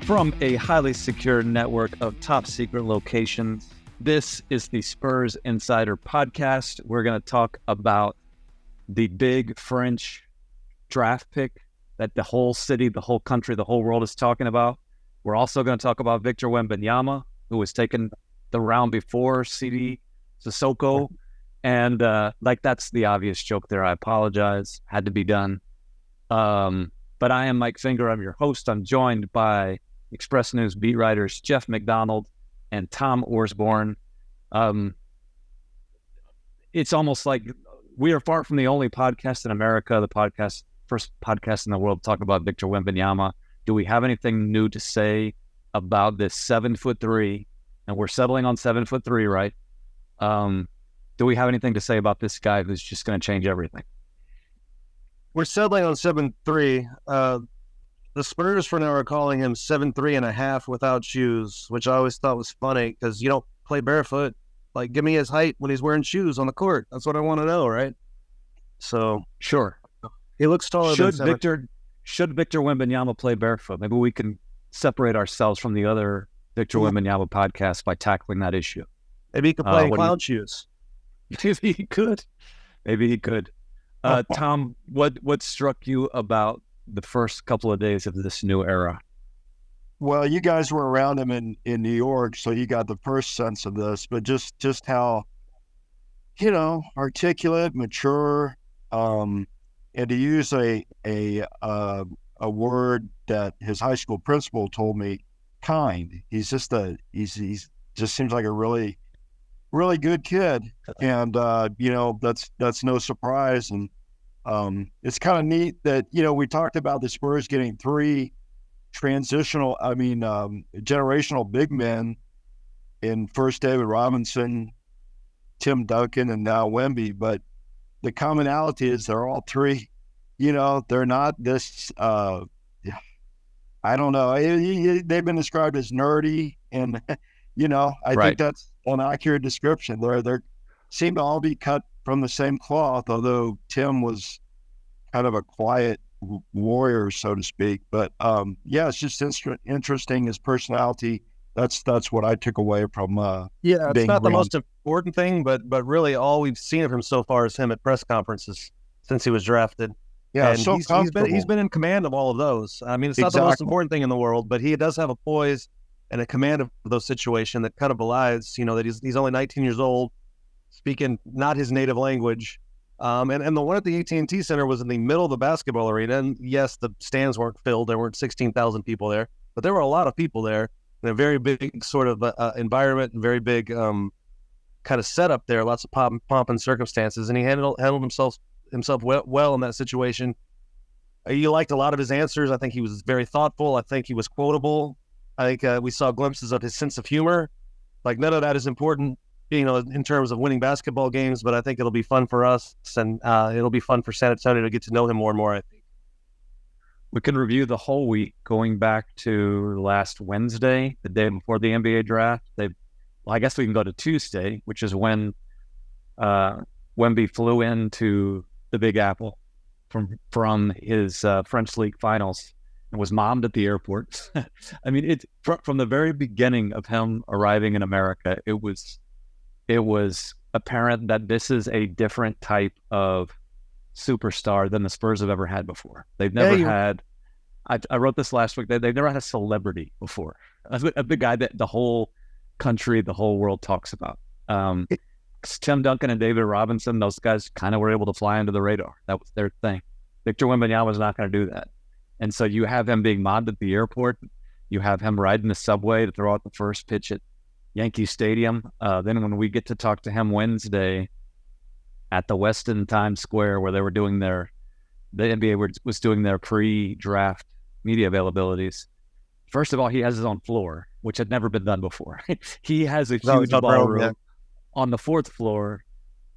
From a highly secure network of top secret locations, this is the Spurs Insider podcast. We're going to talk about the big French draft pick that the whole city, the whole country, the whole world is talking about. We're also going to talk about Victor Wembanyama, who was taken the round before CD Sissoko. And that's the obvious joke there. I apologize. Had to be done. But I am Mike Finger. I'm your host. I'm joined by Express News beat writers Jeff McDonald and Tom Orsborn. It's almost like we are far from the only podcast in America, first podcast in the world to talk about Victor Wembanyama. Do we have anything new to say about this 7'3"? And we're settling on 7'3", right? Do we have anything to say about this guy who's just going to change everything? We're settling on 7'3". The Spurs for now are calling him 7'3.5" without shoes, which I always thought was funny because you don't play barefoot. Like, give me his height when he's wearing shoes on the court. That's what I want to know, right? So sure, he looks taller. Should Victor Wembanyama play barefoot? Maybe we can separate ourselves from the other Victor Wembanyama podcast by tackling that issue. Maybe he could play in clown shoes. Maybe he could. Tom, what struck you about the first couple of days of this new era? Well, you guys were around him in New York, so you got the first sense of this, but just how, articulate, mature, and to use a word that his high school principal told me, kind. He's just just seems like a really, really good kid, and that's no surprise. And it's kind of neat that we talked about the Spurs getting three generational big men in first David Robinson, Tim Duncan, and now Wemby, but the commonality is they're all three. They're not this. I don't know. They've been described as nerdy, and I think that's an accurate description. They seem to all be cut from the same cloth, although Tim was kind of a quiet warrior, so to speak. But it's just interesting, his personality. That's what I took away from. It's not the most important thing, but really all we've seen of him so far is him at press conferences since he was drafted. Yeah, and so he's been in command of all of those. I mean, it's not the most important thing in the world, but he does have a poise and a command of those situations that kind of belies, that he's only 19 years old, speaking not his native language. And the one at the AT&T Center was in the middle of the basketball arena. And yes, the stands weren't filled. There weren't 16,000 people there, but there were a lot of people there in a very big sort of environment and very big kind of setup there. Lots of pomp and circumstances. And he handled himself well in that situation. You liked a lot of his answers. I think he was very thoughtful. I think he was quotable. I think we saw glimpses of his sense of humor. Like, none of that is important, in terms of winning basketball games, but I think it'll be fun for us, and it'll be fun for San Antonio to get to know him more and more, I think. We can review the whole week going back to last Wednesday, the day before the NBA draft. I guess we can go to Tuesday, which is when Wemby flew into the Big Apple from his French League finals and was mommed at the airport. I mean, from the very beginning of him arriving in America, it was apparent that this is a different type of superstar than the Spurs have ever had before. They've never had. I wrote this last week. They've never had a celebrity before. A big guy that the whole country, the whole world talks about. Tim Duncan and David Robinson, those guys kind of were able to fly under the radar. That was their thing. Victor Wembanyama was not going to do that. And so you have him being mobbed at the airport. You have him riding the subway to throw out the first pitch at Yankee Stadium. Then when we get to talk to him Wednesday at the Westin Times Square, where they were doing the NBA was doing their pre-draft media availabilities. First of all, he has his own floor, which had never been done before. He has a huge ballroom on the fourth floor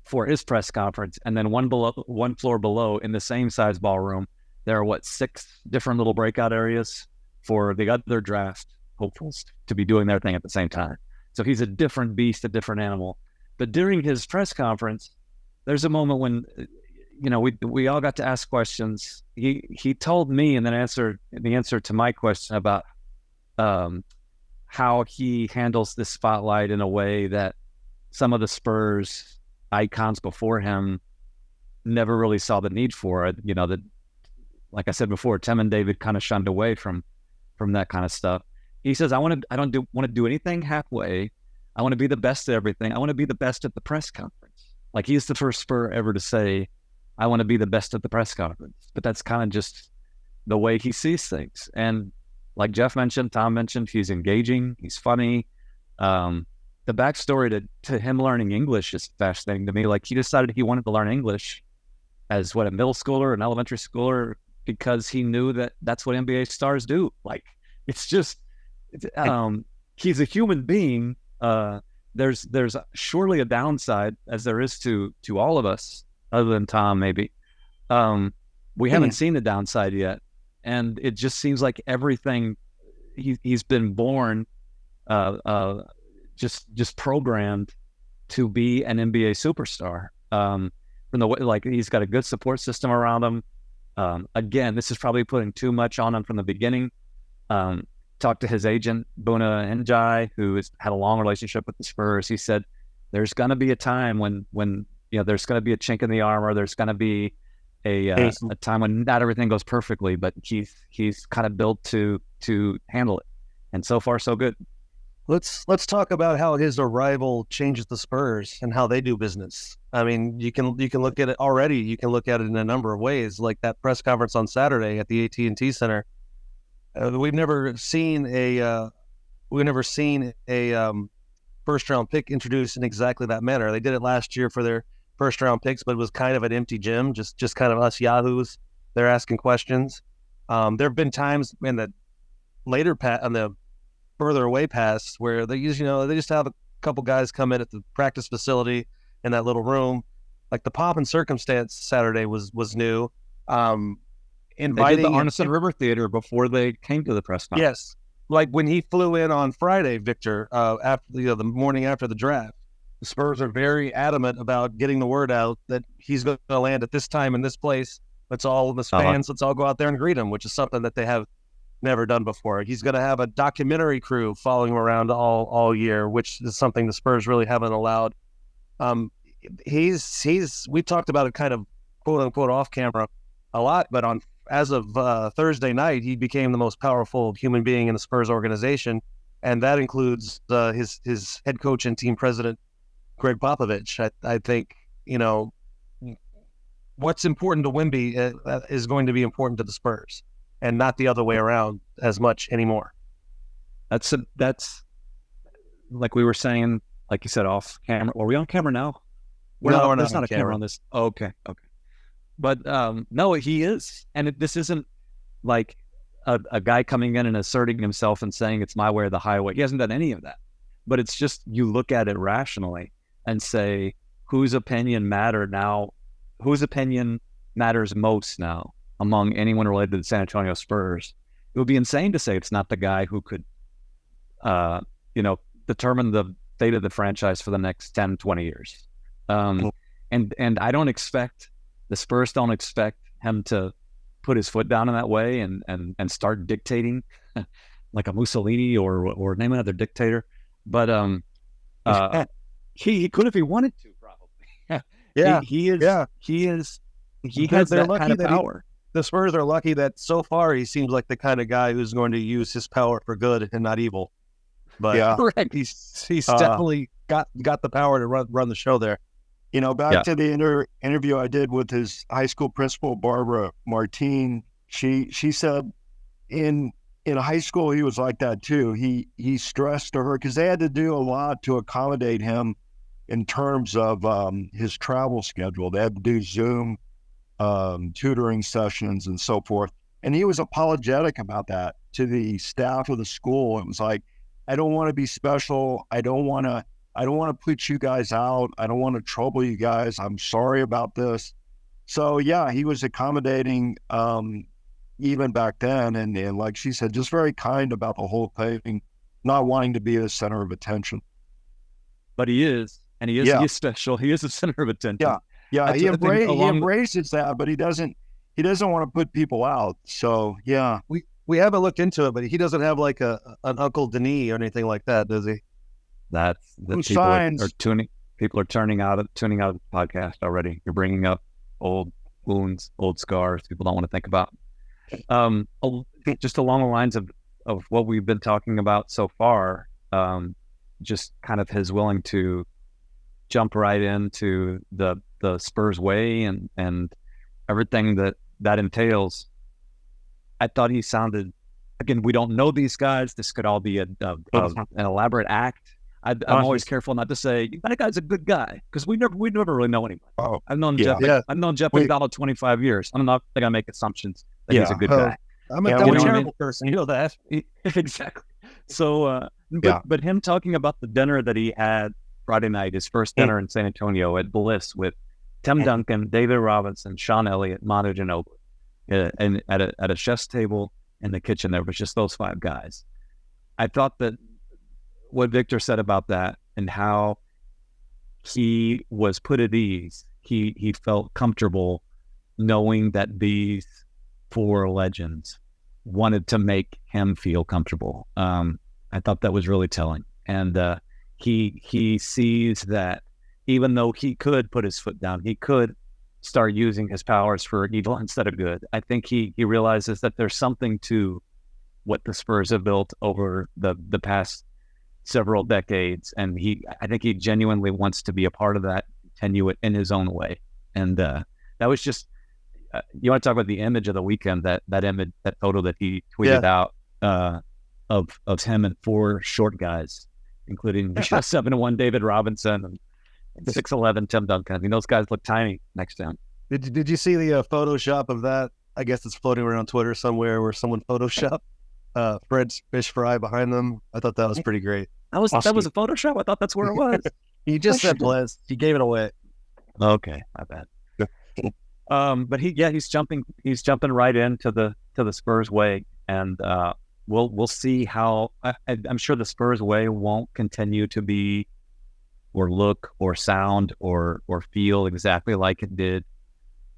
for his press conference, and then one floor below in the same size ballroom, there are 6 different little breakout areas for the other draft hopefuls to be doing their thing at the same time. So he's a different beast, a different animal. But during his press conference, there's a moment when, we all got to ask questions. He told me, and then the answer to my question about how he handles this spotlight in a way that some of the Spurs icons before him never really saw the need for it. That, like I said before, Tim and David kind of shunned away from that kind of stuff. He says, I don't want to do anything halfway. I want to be the best at everything. I want to be the best at the press conference. Like, he's the first Spur ever to say, I want to be the best at the press conference. But that's kind of just the way he sees things. And like Jeff mentioned, Tom mentioned, he's engaging, he's funny. The backstory to him learning English is fascinating to me. Like, he decided he wanted to learn English as a middle schooler, an elementary schooler, because he knew that that's what NBA stars do. Like, it's just, he's a human being. There's surely a downside, as there is to all of us, other than Tom, maybe. We haven't seen the downside yet. And it just seems like everything, he's been born, just programmed to be an NBA superstar. From the way, like, he's got a good support system around him. Again, this is probably putting too much on him from the beginning. Talked to his agent, Buna Njai, who has had a long relationship with the Spurs. He said, there's going to be a time when there's going to be a chink in the armor. There's going to be a time when not everything goes perfectly, but he's kind of built to handle it. And so far, so good. Let's talk about how his arrival changes the Spurs and how they do business. I mean, you can look at it already. You can look at it in a number of ways, like that press conference on Saturday at the AT&T Center. We've never seen a first round pick introduced in exactly that manner. They did it last year for their first round picks, but it was kind of an empty gym, just kind of us yahoos. They're asking questions. There have been times in the later on the further away pass where they just have a couple guys come in at the practice facility in that little room. Like the pomp and circumstance Saturday was new. They did the Arneson River Theater before they came to the press conference. Yes, like when he flew in on Friday, Victor, after the morning after the draft, the Spurs are very adamant about getting the word out that he's going to land at this time in this place. Let's all the fans, let's all go out there and greet him, which is something that they have never done before. He's going to have a documentary crew following him around all year, which is something the Spurs really haven't allowed. We talked about it kind of quote unquote off camera a lot, but as of Thursday night, he became the most powerful human being in the Spurs organization, and that includes his head coach and team president, Greg Popovich. I think, what's important to Wemby is going to be important to the Spurs, and not the other way around as much anymore. That's like we were saying, like you said, off camera. Are we on camera now? We're not. There's not a camera on this. Oh, okay. But no, he is. And this isn't like a guy coming in and asserting himself and saying it's my way or the highway. He hasn't done any of that. But it's just, you look at it rationally and say, whose opinion matters most now among anyone related to the San Antonio Spurs? It would be insane to say it's not the guy who could, determine the fate of the franchise for the next 10, 20 years. And I don't expect, the Spurs don't expect him to put his foot down in that way and start dictating like a Mussolini or name another dictator. But he could if he wanted to, probably. Yeah, he is. He has that kind of power. The Spurs are lucky that so far he seems like the kind of guy who's going to use his power for good and not evil. But yeah, correct. He's definitely got the power to run the show there. Back to the interview I did with his high school principal, Barbara Martine, she said in high school he was like that too. He stressed to her because they had to do a lot to accommodate him in terms of his travel schedule. They had to do Zoom tutoring sessions and so forth. And he was apologetic about that to the staff of the school. It was like, I don't want to be special. I don't want to put you guys out. I don't want to trouble you guys. I'm sorry about this. So yeah, he was accommodating even back then. And like she said, just very kind about the whole thing, not wanting to be the center of attention. But he is, and he is special. He is the center of attention. Yeah. He embraces that, but he doesn't want to put people out. So yeah. We haven't looked into it, but he doesn't have like an Uncle Denis or anything like that, does he? That's the people are tuning out of the podcast already. You're bringing up old wounds, old scars people don't want to think about. Just along the lines of what we've been talking about so far, just kind of his willing to jump right into the Spurs way and everything that entails. I thought he sounded, again, we don't know these guys. This could all be an elaborate act. I'm always careful not to say that guy's a good guy, because we never really know anybody. Oh, I've known Jeff McDonald 25 years. I'm not going to make assumptions that he's a good guy. I'm a terrible person. You know that. Exactly. So, but him talking about the dinner that he had Friday night, his first dinner in San Antonio at Bliss with Tim Duncan, David Robinson, Sean Elliott, Manu Ginobili, and at a chef's table in the kitchen, there was just those 5 guys. I thought that what Victor said about that and how he was put at ease, he felt comfortable knowing that these 4 legends wanted to make him feel comfortable. I thought that was really telling. And he sees that even though he could put his foot down, he could start using his powers for evil instead of good. I think he realizes that there's something to what the Spurs have built over the past several decades, and I think he genuinely wants to be a part of that, continue it in his own way. And that was just you want to talk about the image of the weekend, that image, that photo that he tweeted out of him and 4 short guys, including 7'1" David Robinson and 6'11" Tim Duncan. I mean, those guys look tiny next to him. Did you see the Photoshop of that? I guess it's floating around Twitter somewhere where someone Photoshopped Fred's fish fry behind them. I thought that was pretty great. That was a Photoshop? I thought that's where it was. He just said Blizz. He gave it away. Okay, my bad. But he's jumping right into the Spurs way, and we'll see how. I'm sure the Spurs way won't continue to be, or look, or sound, or feel exactly like it did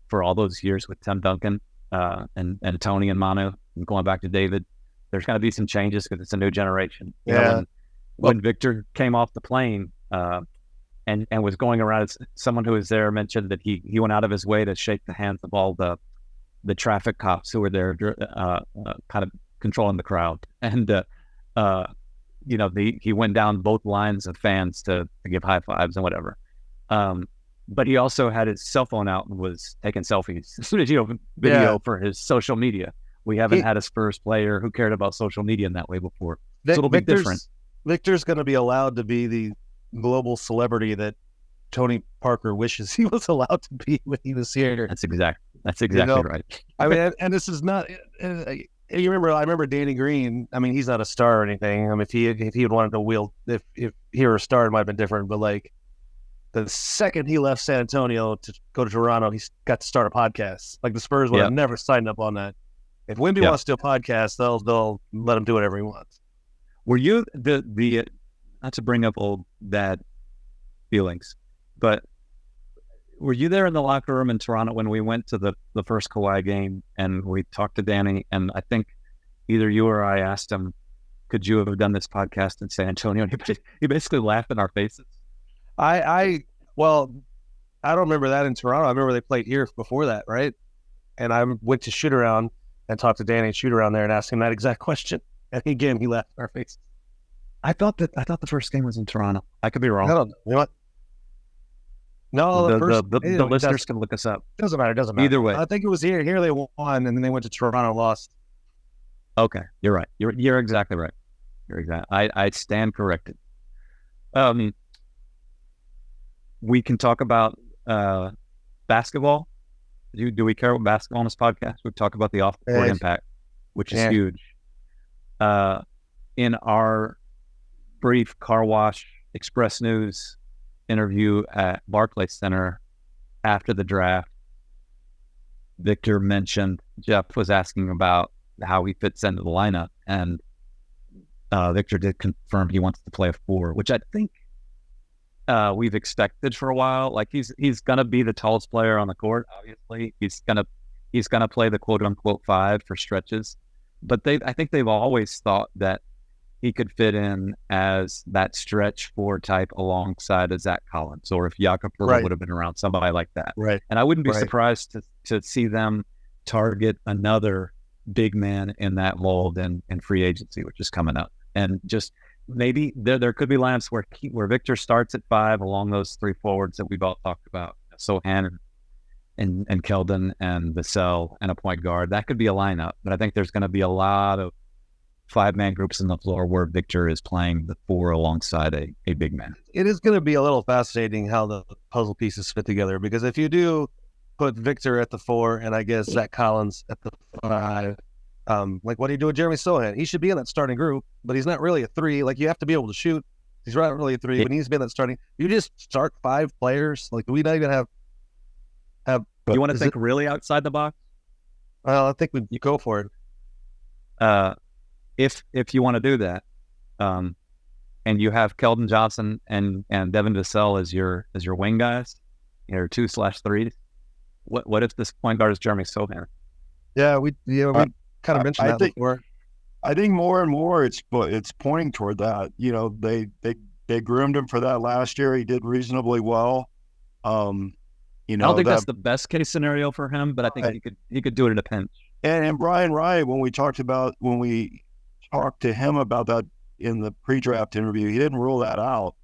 for all those years with Tim Duncan and Tony and Manu, and going back to David. There's going to be some changes because it's a new generation. When Victor came off the plane and was going around, someone who was there mentioned that he went out of his way to shake the hands of all the traffic cops who were there, kind of controlling the crowd. And he went down both lines of fans to give high fives and whatever. But he also had his cell phone out and was taking selfies, video for his social media. We haven't had a Spurs player who cared about social media in that way before. So it'll be different. Victor's going to be allowed to be the global celebrity that Tony Parker wishes he was allowed to be when he was here. That's exactly right. I mean, and this is not. I remember Danny Green. I mean, he's not a star or anything. I mean, if he had wanted to wield, if he were a star, it might have been different. But like the second he left San Antonio to go to Toronto, he got to start a podcast. Like the Spurs would have never signed up on that. If Wemby wants to do a podcast, they'll let him do whatever he wants. Were you the not to bring up old dad feelings, but were you there in the locker room in Toronto when we went to the first Kawhi game and we talked to Danny, and I think either you or I asked him, could you have done this podcast in San Antonio? And he basically laughed in our faces. I don't remember that in Toronto. I remember they played here before that, right? And I went to shoot around and talked to Danny at shoot around there and asked him that exact question. And again, he laughed in our faces. I thought the first game was in Toronto. I could be wrong. I don't know. You know what? No, the listeners can look us up. Doesn't matter. Either way, I think it was here. Here they won, and then they went to Toronto and lost. Okay, you're right. You're exactly right. I stand corrected. We can talk about basketball. Do we care about basketball on this podcast? We talk about the off-court impact, which is huge. In our brief Car Wash Express News interview at Barclays Center after the draft, Victor mentioned Jeff was asking about how he fits into the lineup, and Victor did confirm he wants to play a 4, which I think we've expected for a while. Like he's gonna be the tallest player on the court. Obviously, he's gonna play the quote unquote 5 for stretches. but I think they've always thought that he could fit in as that stretch 4 type alongside of Zach Collins, or if Jakob Poeltl would have been around, somebody like that. Right. And I wouldn't be surprised to see them target another big man in that mold in free agency, which is coming up. And just maybe there could be lineups where Victor starts at 5 along those 3 forwards that we've all talked about. Sohan and Keldon and Vassell and a point guard. That could be a lineup, but I think there's going to be a lot of 5-man groups on the floor where Victor is playing the 4 alongside a big man. It is going to be a little fascinating how the puzzle pieces fit together, because if you do put Victor at the 4 and I guess Zach Collins at the 5, like what do you do with Jeremy Sohan? He should be in that starting group, but he's not really a 3. Like, you have to be able to shoot. He's not really a 3, but he needs to be in that starting. You just start 5 players. Like, do we not even have? You want to think really outside the box? Well, I think you go for it. If you want to do that, and you have Keldon Johnson and Devin Vassell as your wing guys, your 2/3s. What if this point guard is Jeremy Sohan? Yeah, we kind of mentioned that before. I think more and more it's pointing toward that. You know, they groomed him for that last year. He did reasonably well. You know, I don't think that's the best case scenario for him, but I think he could do it in a pinch. And Brian Wright, when we talked to him about that in the pre-draft interview, he didn't rule that out.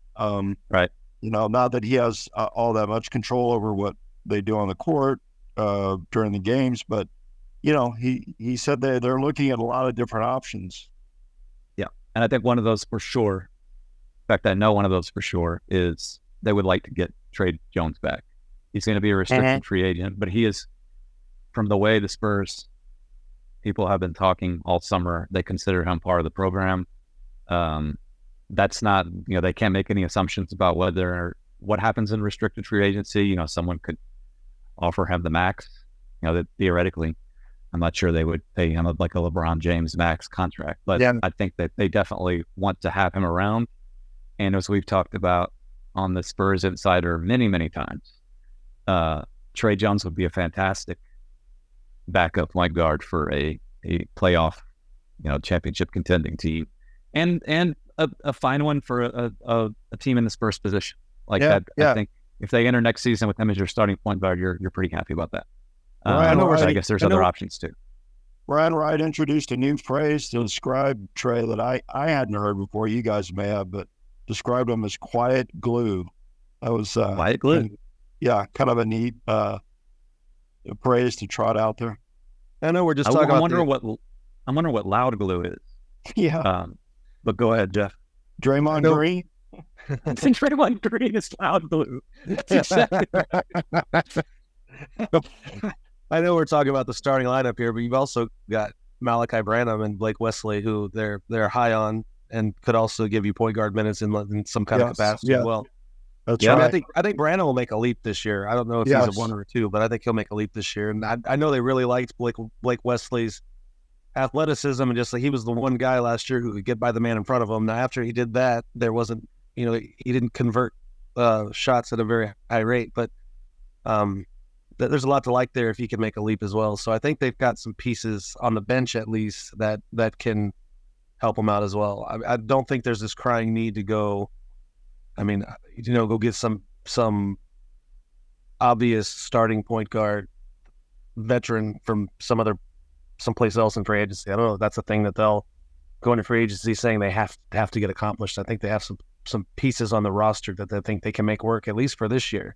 Right. You know, not that he has all that much control over what they do on the court during the games, but you know, he said they're looking at a lot of different options. Yeah, and I think one of those for sure. In fact, I know one of those for sure is they would like to get Trey Jones back. He's going to be a restricted free agent, but he is, from the way the Spurs people have been talking all summer, they consider him part of the program. That's not, you know, they can't make any assumptions about what happens in restricted free agency. You know, someone could offer him the max, you know, that theoretically, I'm not sure they would pay him like a LeBron James max contract, but I think that they definitely want to have him around. And as we've talked about on the Spurs Insider many, many times, Trey Jones would be a fantastic backup point guard for a playoff, you know, championship contending team, and a fine one for a team in the Spurs position. Like that, I think if they enter next season with him as your starting point guard, you're pretty happy about that. I guess there's other options too. Brian Wright introduced a new phrase to describe Trey that I hadn't heard before. You guys may have, but described him as quiet glue. That was quiet glue. Yeah, kind of a neat praise to trot out there. I know we're just talking about. I'm wondering what loud glue is. Yeah. But go ahead, Jeff. Draymond Green. Draymond Green is loud glue. That's exactly right. I know we're talking about the starting lineup here, but you've also got Malachi Branham and Blake Wesley, who they're high on and could also give you point guard minutes in some kind of capacity as well. That's right. I mean, I think Branham will make a leap this year. I don't know if he's a 1 or a 2, but I think he'll make a leap this year. And I know they really liked Blake Wesley's athleticism, and just like he was the one guy last year who could get by the man in front of him. Now, after he did that, there wasn't, you know, he didn't convert shots at a very high rate, but there's a lot to like there if he can make a leap as well. So I think they've got some pieces on the bench at least that can help him out as well. I don't think there's this crying need to go. I mean, you know, go get some obvious starting point guard veteran from someplace else in free agency. I don't know if that's a thing that they'll go into free agency saying they have to get accomplished. I think they have some pieces on the roster that they think they can make work, at least for this year.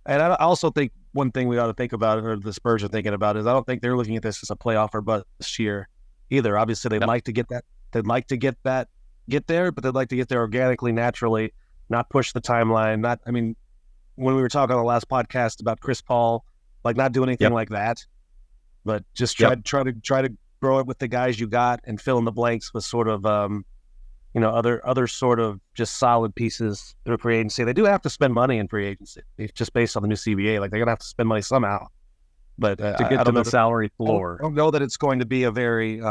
And I also think one thing we ought to think about, or the Spurs are thinking about, is I don't think they're looking at this as a playoff or bust year either. Obviously, they'd like to get that. They'd like to get there, but they'd like to get there organically, naturally, not push the timeline. I mean, when we were talking on the last podcast about Chris Paul, like not do anything like that, but just try to grow it with the guys you got and fill in the blanks with sort of you know, other sort of just solid pieces through free agency. They do have to spend money in free agency, just based on the new CBA. Like, they're gonna have to spend money somehow. But to get to the salary floor, I don't know that it's going to be a very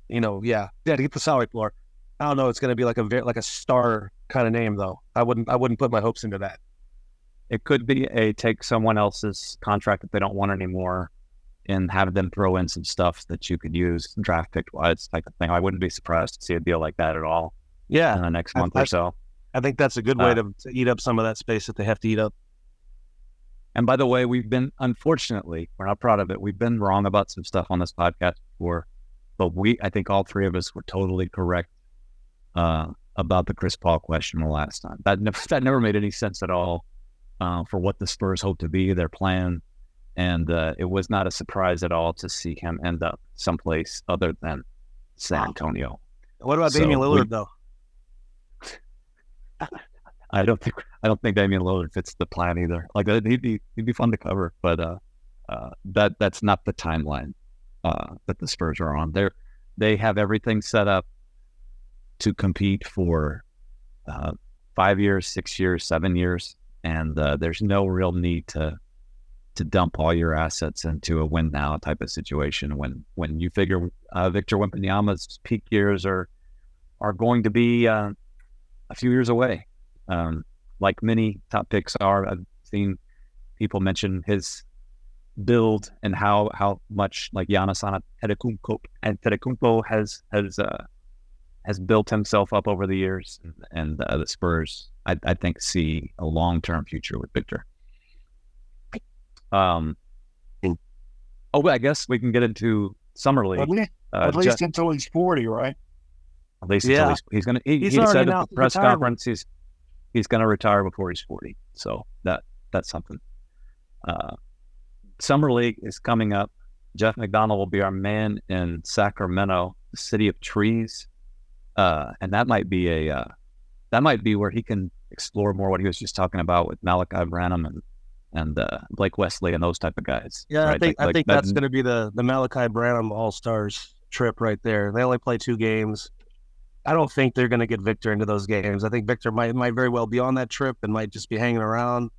you know, to get the salary floor. I don't know. It's going to be like a star kind of name, though. I wouldn't put my hopes into that. It could be take someone else's contract that they don't want anymore and have them throw in some stuff that you could use draft pick wise type of thing. I wouldn't be surprised to see a deal like that at all. Yeah, in the next month or so. I think that's a good way to eat up some of that space that they have to eat up. And by the way, unfortunately, we're not proud of it. We've been wrong about some stuff on this podcast before, but I think all three of us were totally correct about the Chris Paul question the last time. That never made any sense at all for what the Spurs hope to be, their plan. And it was not a surprise at all to see him end up someplace other than San Antonio. What about Damian Lillard, though? I don't think Damian Lillard fits the plan either. Like he'd be fun to cover, but that's not the timeline that the Spurs are on. They have everything set up to compete for 5 years, 6 years, 7 years, and there's no real need to dump all your assets into a win now type of situation when you figure Victor Wembanyama's peak years are going to be a few years away. Like many top picks are. I've seen people mention his build and how much like Giannis Antetokounmpo has built himself up over the years, and the Spurs I think see a long-term future with Victor. I guess we can get into summer league. At least until he's 40, right? At least until he's gonna. He said at the press conference he's gonna retire before he's 40. So that's something. Summer league is coming up. Jeff McDonald will be our man in Sacramento, the city of trees, and that might be where he can explore more what he was just talking about with Malachi Branham and Blake Wesley and those type of guys. Yeah, right? I think that's going to be the Malachi Branham All-Stars trip right there. They only play 2 games. I don't think they're going to get Victor into those games. I think Victor might very well be on that trip and might just be hanging around.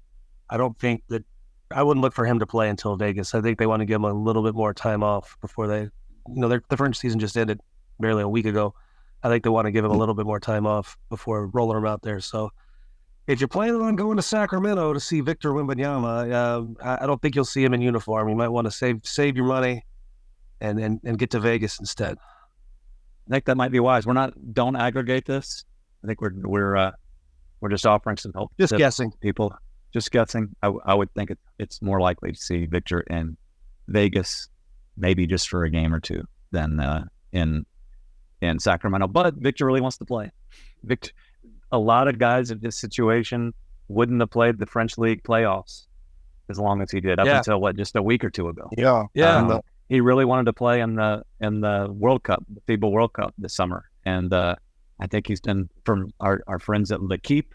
I wouldn't look for him to play until Vegas. I think they want to give him a little bit more time off before the French season just ended barely a week ago. I think they want to give him a little bit more time off before rolling him out there. So if you're planning on going to Sacramento to see Victor Wembanyama, I don't think you'll see him in uniform. You might want to save your money and get to Vegas instead. I think that might be wise. Don't aggregate this. I think we're just offering some help. Just guessing. People just guessing. I would think it's more likely to see Victor in Vegas, maybe just for a game or two, than in Sacramento. But Victor really wants to play. Victor. A lot of guys in this situation wouldn't have played the French League playoffs as long as he did up until just a week or two ago. Yeah. He really wanted to play in the World Cup, the FIBA World Cup this summer, and I think he's been from our friends at L'Equipe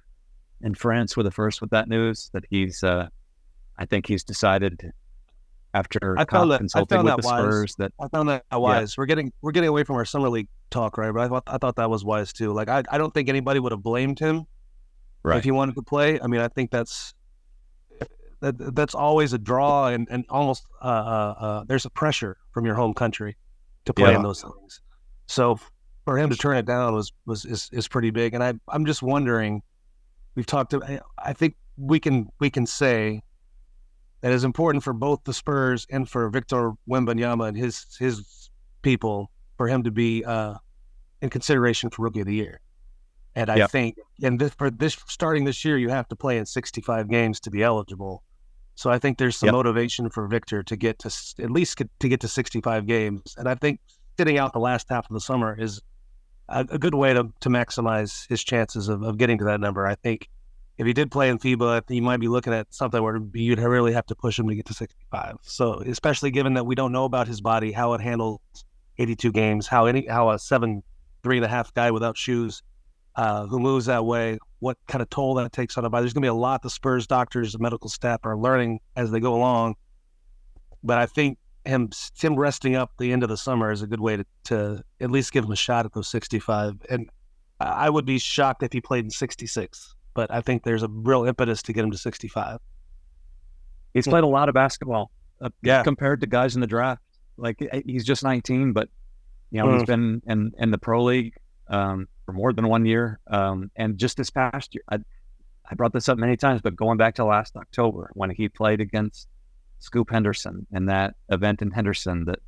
in France were the first with that news that I think he's decided after consulting with the Spurs that I found that wise. Yeah. We're getting away from our summer league talk, right? But I thought that was wise too. Like I don't think anybody would have blamed him if he wanted to play. I mean, I think that's always a draw and almost there's a pressure from your home country to play in those things. So for him to turn it down is pretty big. And I'm just wondering. I think we can say that is important for both the Spurs and for Victor Wembanyama and his people for him to be in consideration for Rookie of the Year. And I think, starting this year, you have to play in 65 games to be eligible. So I think there's some motivation for Victor to get to at least get to 65 games. And I think sitting out the last half of the summer is a good way to maximize his chances of getting to that number. I think if he did play in FIBA, you might be looking at something where you'd really have to push him to get to 65. So especially given that we don't know about his body, how it handles 82 games, how a 7'3.5" guy without shoes who moves that way, what kind of toll that takes on the body. There's going to be a lot the Spurs doctors and medical staff are learning as they go along. But I think him resting up the end of the summer is a good way to at least give him a shot at those 65. And I would be shocked if he played in 66. But I think there's a real impetus to get him to 65. He's played a lot of basketball compared to guys in the draft. Like he's just 19, but he's been in the pro league for more than 1 year. And just this past year, I brought this up many times, but going back to last October when he played against Scoop Henderson and that event in Henderson that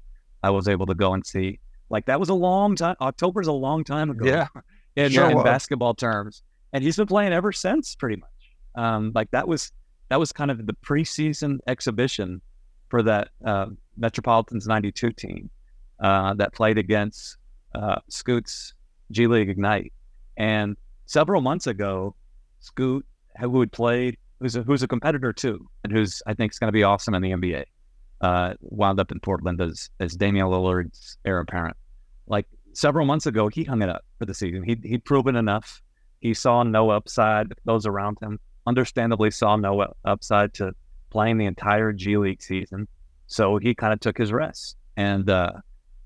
I was able to go and see. Like, that was a long time. October's a long time ago. Yeah, in basketball terms. And he's been playing ever since, pretty much. Like, that was kind of the preseason exhibition for that Metropolitans 92 team that played against Scoot's G League Ignite. And several months ago, Scoot, who had played, who's a competitor too, and who's, I think, is going to be awesome in the NBA, wound up in Portland as Damian Lillard's heir apparent. Like, several months ago, he hung it up for the season. He'd proven enough. He saw no upside. Those around him understandably saw no upside to playing the entire G League season. So he kind of took his rest. And,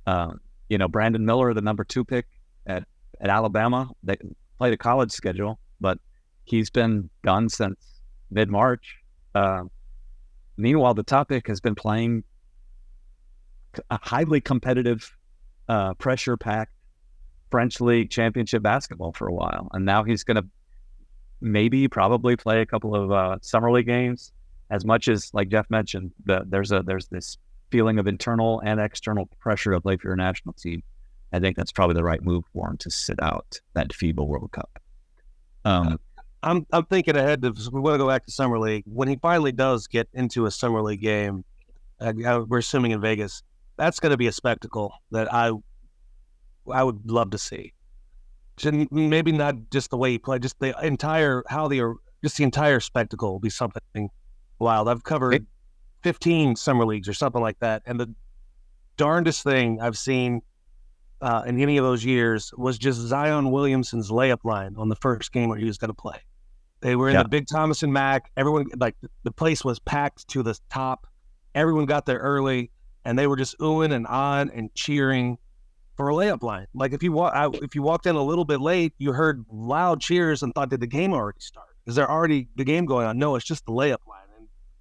Brandon Miller, the number 2 pick at Alabama, they played a college schedule, but he's been done since mid-March. Meanwhile, the top pick has been playing a highly competitive, pressure-packed French League championship basketball for a while. And now he's going to probably play a couple of summer league games. As much as, like Jeff mentioned, there's this feeling of internal and external pressure to play for your national team. I think that's probably the right move for him to sit out that FIBA World Cup. I'm thinking ahead. We want to go back to summer league. When he finally does get into a summer league game, we're assuming in Vegas, that's going to be a spectacle that I would love to see. Maybe not just the way he played, just the entire spectacle will be something wild. I've covered 15 summer leagues or something like that, and the darndest thing I've seen in any of those years was just Zion Williamson's layup line on the first game where he was going to play. They were in the big Thomas and Mack. Everyone, like, the place was packed to the top. Everyone got there early, and they were just oohing and ahhing and cheering for a layup line. Like, if you walked in a little bit late, you heard loud cheers and thought, did the game already start? Is there already the game going on? No, it's just the layup line.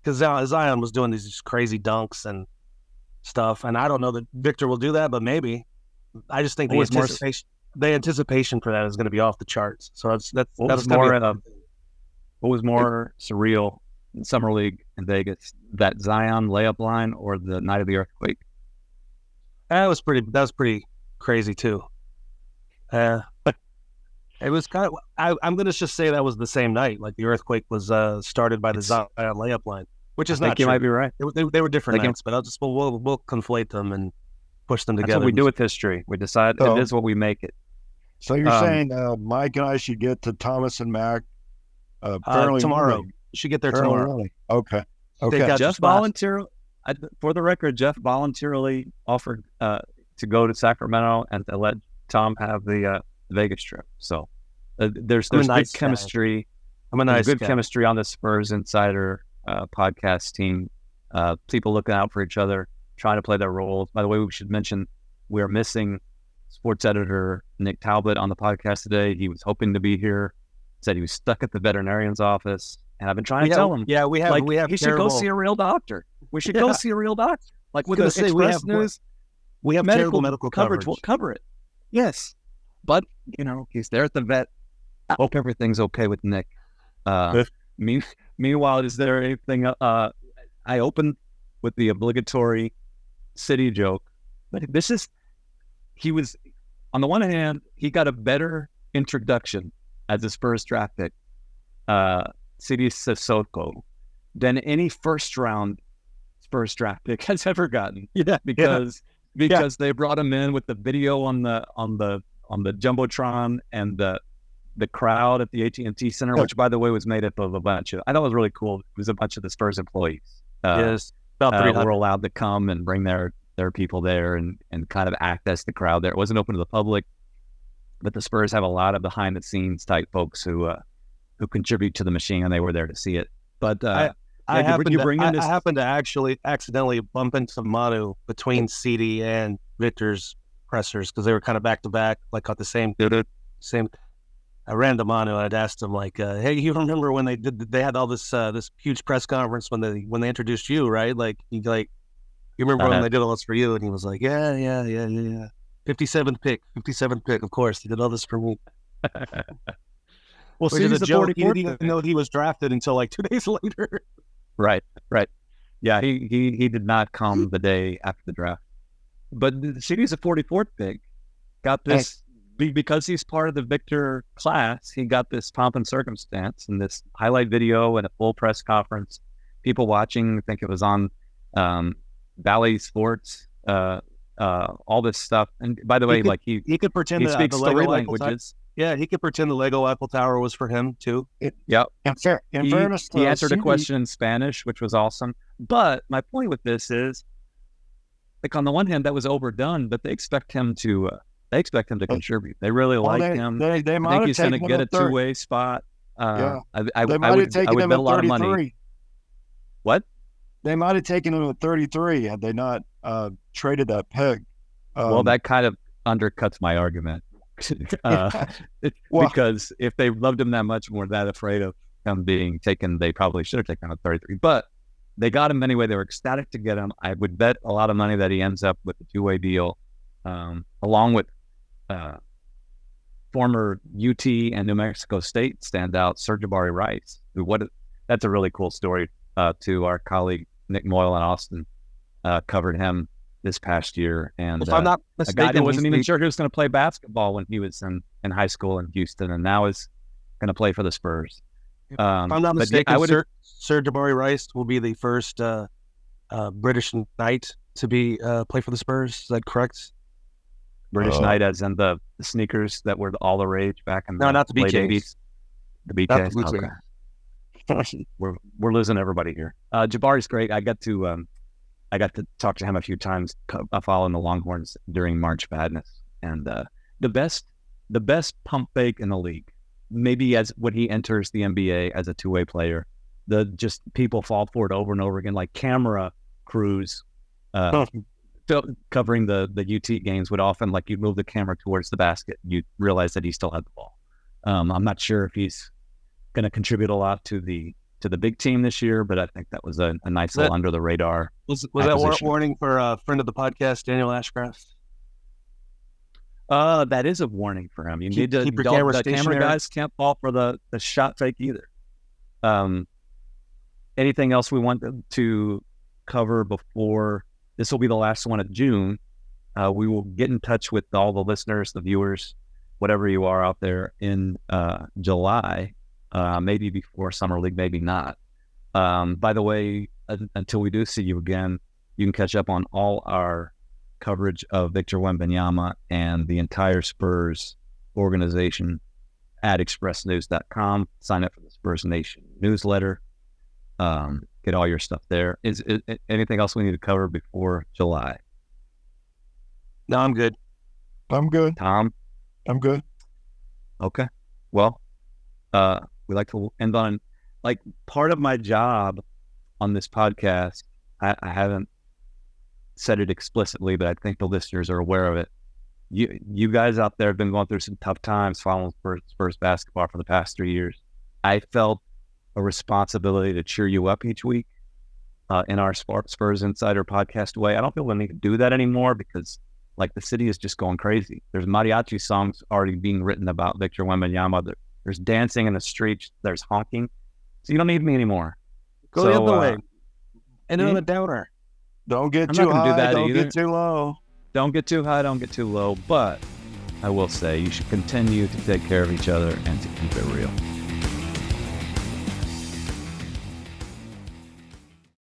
Because Zion was doing these crazy dunks and stuff, and I don't know that Victor will do that, but maybe. I just think the anticipation for that is going to be off the charts. So what was more surreal in summer league in Vegas, that Zion layup line or the night of the earthquake? That was pretty crazy too. But it was kind of. I'm going to just say that was the same night. Like, the earthquake was started by the Zion layup line, which is not true. You might be right. They were different nights, but we'll conflate them and push them together. That's what we do with history. We decide it is what we make it. So you're saying Mike and I should get to Thomas and Mack tomorrow. Early. You should get there tomorrow. Early. Okay. Jeff voluntarily, for the record, Jeff voluntarily offered to go to Sacramento and to let Tom have the Vegas trip. So there's good chemistry. I'm a nice good guy. Chemistry on the Spurs Insider podcast team. People looking out for each other, trying to play their roles. By the way, we should mention we're missing sports editor Nick Talbot on the podcast today. He was hoping to be here. Said he was stuck at the veterinarian's office, and I've been trying to tell him. Yeah, we have. He should go see a real doctor. We should go see a real doctor. Like, with the Express News, we have terrible medical coverage. We'll cover it. Yes, but he's there at the vet. I hope everything's okay with Nick. Meanwhile, is there anything? I opened with the obligatory city joke, but he was, on the one hand, he got a better introduction as a Spurs draft pick, City Sissoko, than any first round Spurs draft pick has ever gotten. Yeah, because they brought him in with the video on the jumbotron and the crowd at the AT&T Center, which, by the way, was made up of I thought it was really cool. It was a bunch of the Spurs employees. Yes, about 300 were allowed to come and bring their people there and kind of act as the crowd there. It wasn't open to the public, but the Spurs have a lot of behind the scenes type folks who contribute to the machine, and they were there to see it. But I happened to actually accidentally bump into Manu between CD and Victor's pressers because they were kind of back to back, like at the same. I ran to Manu and I'd asked him, like, "Hey, you remember when they had all this huge press conference when they introduced you, right? Like, you remember when they did all this for you?" And he was like, "Yeah. 57th pick, of course. He did all this for me." Well, CD's a joke. He didn't even know he was drafted until like 2 days later. Right. Yeah, he did not come the day after the draft. But CD's a 44th pick. Got this because he's part of the Victor class. He got this pomp and circumstance and this highlight video and a full press conference. People watching, I think it was on Valley Sports, all this stuff. And by the way, he could pretend he speaks three languages. Yeah, he could pretend the Lego Eiffel Tower was for him too. Yep. In fairness, he answered a question in Spanish, which was awesome. But my point with this is, like, on the one hand, that was overdone, but they expect him to contribute. They really like him. They I think he's going to get a two-way spot. I would bet a lot of money. What? They might have taken him at 33 had they not traded that pick. Well, that kind of undercuts my argument. Because if they loved him that much and were that afraid of him being taken, they probably should have taken him at 33. But they got him anyway. They were ecstatic to get him. I would bet a lot of money that he ends up with a two-way deal, along with former UT and New Mexico State standout Sir'Jabari Rice. That's a really cool story. To our colleague Nick Moyle in Austin, covered him this past year, and if I'm not mistaken, a guy that wasn't even sure he was going to play basketball when he was in high school in Houston, and now is going to play for the Spurs. If I'm not mistaken, Sir'Jabari Rice will be the first British Knight to be play for the Spurs. Is that correct? British Knight, as in the sneakers that were all the rage back in not the late BKs. 80s. The BKs. Okay. We're losing everybody here. Jabari's great. I got to talk to him a few times following the Longhorns during March Madness, and the best pump fake in the league. Maybe as when he enters the NBA as a two-way player, just people fall for it over and over again, like camera crews covering the UT games would often, like, you'd move the camera towards the basket, you'd realize that he still had the ball. I'm not sure if he's going to contribute a lot to the big team this year, but I think that was a nice little under the radar. Was that warning for a friend of the podcast, Daniel Ashcraft? That is a warning for him. You need to keep your the camera guys can't fall for the shot fake either. Anything else we want to cover before this will be the last one of June? We will get in touch with all the listeners, the viewers, whatever you are out there in July. Maybe before Summer League, maybe not. By the way, until we do see you again, you can catch up on all our coverage of Victor Wembanyama and the entire Spurs organization at expressnews.com. Sign up for the Spurs Nation newsletter. Get all your stuff there. Is anything else we need to cover before July? No, I'm good. Tom? I'm good. Okay. Well, we like to end on, like, part of my job on this podcast. I haven't said it explicitly, but I think the listeners are aware of it. You guys out there have been going through some tough times following Spurs basketball for the past 3 years. I felt a responsibility to cheer you up each week in our Spurs Insider podcast way. I don't feel the need to do that anymore because, like, the city is just going crazy. There's mariachi songs already being written about Victor Wembanyama. There's dancing in the streets. There's honking. So you don't need me anymore. Go the other way. And on a downer. Don't get too high. Don't get too low. Don't get too high. Don't get too low. But I will say you should continue to take care of each other and to keep it real.